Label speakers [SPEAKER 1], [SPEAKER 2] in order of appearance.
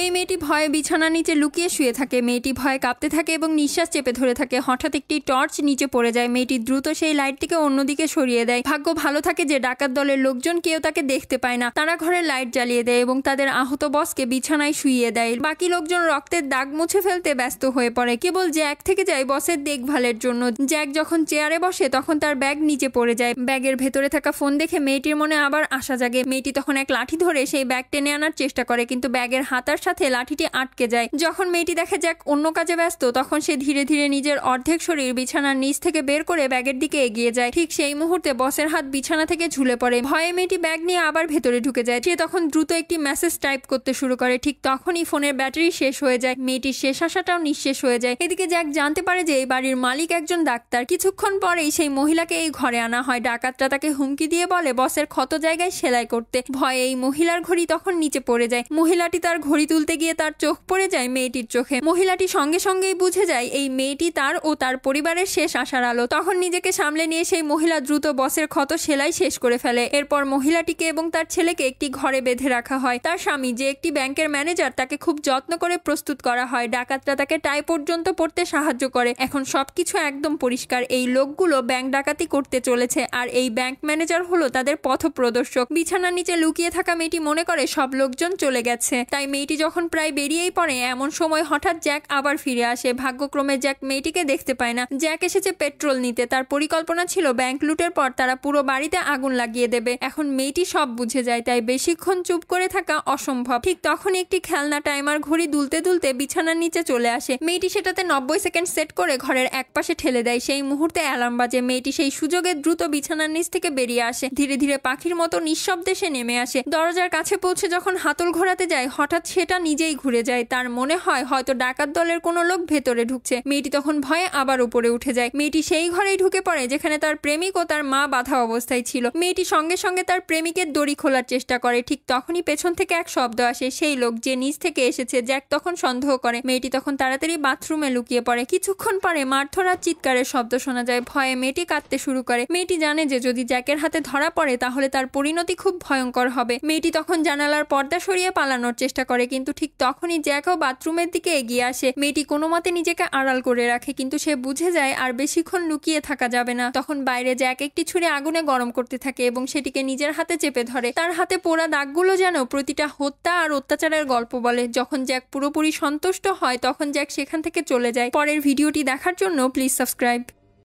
[SPEAKER 1] এই মেয়েটি ভয়ে বিছানার নিচে লুকিয়ে শুয়ে থাকে। মেয়েটি ভয়ে কাঁপতে থাকে এবং নিঃশ্বাস চেপে ধরে থাকে। হঠাৎ একটি টর্চ নিচে পড়ে যায়। মেয়েটি দ্রুত সেই লাইটটিকে অন্যদিকে সরিয়ে দেয়। ভাগ্য ভালো থাকে যে ডাকাত দলের লোকজন কেউ তাকে দেখতে পায় না। তারা ঘরের লাইট জ্বালিয়ে দেয় এবং তাদের আহত বসকে বিছানায় শুইয়ে দেয়। বাকি লোকজন রক্তের দাগ মুছে ফেলতে ব্যস্ত হয়ে পড়ে। কেবল জ্যাক থেকে যায় বসের দেখভালের জন্য। জ্যাক যখন চেয়ারে বসে তখন তার ব্যাগ নিচে পড়ে যায়। ব্যাগের ভেতরে থাকা ফোন দেখে মেয়েটির মনে আবার আশা জাগে। মেয়েটি তখন এক লাঠি ধরে সেই ব্যাগ টেনে আনার চেষ্টা করে, কিন্তু ব্যাগের হাতার সাথে লাঠিটি আটকে যায়। যখন মেয়েটি দেখে জ্যাক অন্য কাজে ব্যস্ত তখন সে ধীরে ধীরে নিজের অর্ধেক শরীর বিছানার নিচ থেকে বের করে ব্যাগের দিকে এগিয়ে যায়। ঠিক সেই মুহূর্তে বসের হাত বিছানা থেকে ঝুলে পড়ে। ভয়ে মেয়েটি ব্যাগ নিয়ে আবার ভেতরে ঢুকে যায়। সে তখন দ্রুত একটি মেসেজ টাইপ করতে শুরু করে। ঠিক তখনই ফোনের ব্যাটারি শেষ হয়ে যায়। মেয়েটির শেষ আশাটাও নিঃশেষ হয়ে যায়। এদিকে জ্যাক জানতে পারে যে এই বাড়ির মালিক একজন ডাক্তার। কিছুক্ষণ পরেই সেই মহিলাকে এই ঘরে আনা হয়। ডাকাতরা তাকে হুমকি দিয়ে বলে বসের ক্ষত জায়গায় সেলাই করতে। ভয়ে এই মহিলার ঘড়ি তখন নিচে পড়ে যায়। মহিলাটি তার ঘড়ি তুলতে গিয়ে তার চোখ পড়ে যায় মেয়েটির চোখে। মহিলাটি সঙ্গে সঙ্গেই বুঝে যায় এই মেয়েটি তার ও তার পরিবারের শেষ আশার আলো। তখন নিজেকে সামলে নিয়ে সেই মহিলা দ্রুত বসের ক্ষত সেলাই শেষ করে ফেলে। এরপর মহিলাটিকে এবং তার ছেলেকে একটি ঘরে বেঁধে রাখা হয়। তার স্বামী যে একটি ব্যাংকের ম্যানেজার তাকে খুব যত্ন করে প্রস্তুত করা হয়। ডাকাতরা তাকে টাই পর্যন্ত পড়তে সাহায্য করে। এখন সবকিছু একদম পরিষ্কার। এই লোকগুলো ব্যাংক ডাকাতি করতে চলেছে আর এই ব্যাংক ম্যানেজার হলো তাদের পথপ্রদর্শক। বিছানার নিচে লুকিয়ে থাকা মেয়েটি মনে করে সব লোকজন চলে গেছে, তাই মেয়েটি যখন প্রায় বেরিয়েই পড়ে এমন সময় হঠাৎ জ্যাক আবার ফিরে আসে। ভাগ্যক্রমে জ্যাক মেয়েটিকে দেখতে পায় না। জ্যাক এসেছে পেট্রোল নিতে। তার পরিকল্পনা ছিল ব্যাংক লুটের পর তারা পুরো বাড়িতে আগুন লাগিয়ে দেবে। এখন মেয়েটি সব বুঝে যায়, তাই বেশিক্ষণ চুপ করে থাকা অসম্ভব। ঠিক তখন একটি খেলনা টাইমার ঘড়ি দুলতে দুলতে বিছানার নিচে চলে আসে। মেয়েটি সেটাতে 90 সেকেন্ড সেট করে ঘরের একপাশে ঠেলে দেয়। সেই মুহূর্তে অ্যালার্ম বাজে। মেয়েটি সেই সুযোগে দ্রুত বিছানার নিচ থেকে বেরিয়ে আসে। ধীরে ধীরে পাখির মতো নিঃশব্দে সে নেমে আসে। দরজার কাছে পৌঁছে যখন হাতল ঘোরাতে যায় হঠাৎ সেটা নিজেই ঘুরে যায়। তার মনে হয় হয়তো ডাকাত দলের কোনো লোক ভেতরে ঢুকছে। মেয়েটি তখন ভয়ে আবার উপরে উঠে যায়। মেয়েটি সেই ঘরেই ঢুকে পড়ে যেখানে তার প্রেমিক ও তার মা বাঁধা অবস্থায় ছিল। মেয়েটি সঙ্গে সঙ্গে তার প্রেমিকের দড়ি খোলার চেষ্টা করে। ঠিক তখনই পেছন থেকে এক শব্দ আসে। সেই লোক যে নিচ থেকে এসেছে। জ্যাক তখন সন্দেহ করে। মেয়েটি তখন তাড়াতাড়ি বাথরুমে লুকিয়ে পড়ে। কিছুক্ষণ পরে মারধরার চিৎকারের শব্দ শোনা যায়। ভয়ে মেয়েটি কাঁদতে শুরু করে। মেয়েটি জানে যে যদি জ্যাকের হাতে ধরা পড়ে তাহলে তার পরিণতি খুব ভয়ঙ্কর হবে। মেয়েটি তখন জানালার পর্দা সরিয়ে পালানোর চেষ্টা করে, কিন্তু ঠিক তখনই জ্যাকও বাথরুমের দিকে এগিয়ে আসে। মেয়েটি কোনো মতে নিজেকে আড়াল করে রাখে, কিন্তু সে বুঝে যায় আর বেশিক্ষণ লুকিয়ে থাকা যাবে না। তখন বাইরে জ্যাক একটি ছুরি আগুনে গরম করতে থাকে এবং সেটিকে নিজের হাতে চেপে ধরে। তার হাতে পোড়া দাগগুলো যেন প্রতিটা হত্যা আর অত্যাচারের গল্প বলে। যখন জ্যাক পুরোপুরি সন্তুষ্ট হয় তখন জ্যাক সেখান থেকে চলে যায়। পরের ভিডিওটি দেখার জন্য প্লিজ সাবস্ক্রাইব।